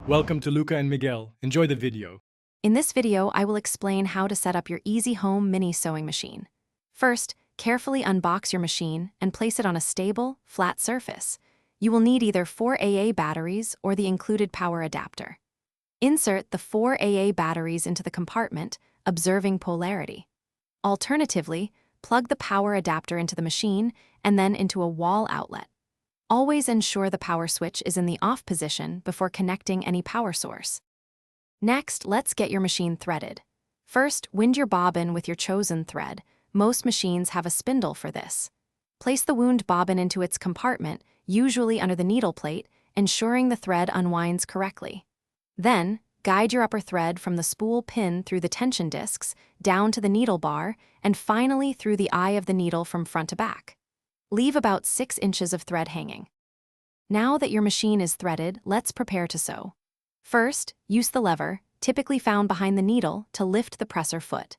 Welcome to Luca and Miguel. Enjoy the video. In this video, I will explain how to set up your easy home mini sewing machine. First, carefully unbox your machine and place it on a stable, flat surface. You will need either 4 AA batteries or the included power adapter. Insert the 4 AA batteries into the compartment, observing polarity. Alternatively, plug the power adapter into the machine and then into a wall outlet. Always ensure the power switch is in the off position before connecting any power source. Next, let's get your machine threaded. First, wind your bobbin with your chosen thread. Most machines have a spindle for this. Place the wound bobbin into its compartment, usually under the needle plate, ensuring the thread unwinds correctly. Then, guide your upper thread from the spool pin through the tension discs, down to the needle bar, and finally through the eye of the needle from front to back. Leave about 6 inches of thread hanging. Now that your machine is threaded, let's prepare to sew. First, use the lever, typically found behind the needle, to lift the presser foot.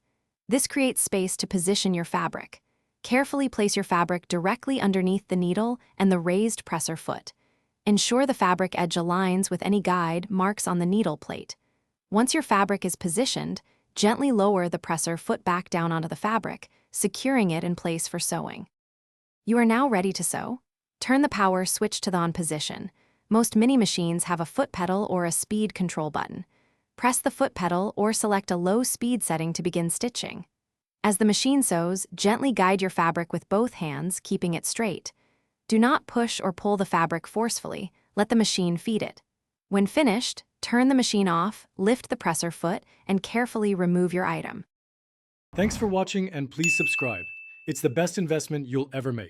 This creates space to position your fabric. Carefully place your fabric directly underneath the needle and the raised presser foot. Ensure the fabric edge aligns with any guide marks on the needle plate. Once your fabric is positioned, gently lower the presser foot back down onto the fabric, securing it in place for sewing. You are now ready to sew. Turn the power switch to the on position. Most mini machines have a foot pedal or a speed control button. Press the foot pedal or select a low speed setting to begin stitching. As the machine sews, gently guide your fabric with both hands, keeping it straight. Do not push or pull the fabric forcefully. Let the machine feed it. When finished, turn the machine off, lift the presser foot, and carefully remove your item. Thanks for watching and please subscribe. It's the best investment you'll ever make.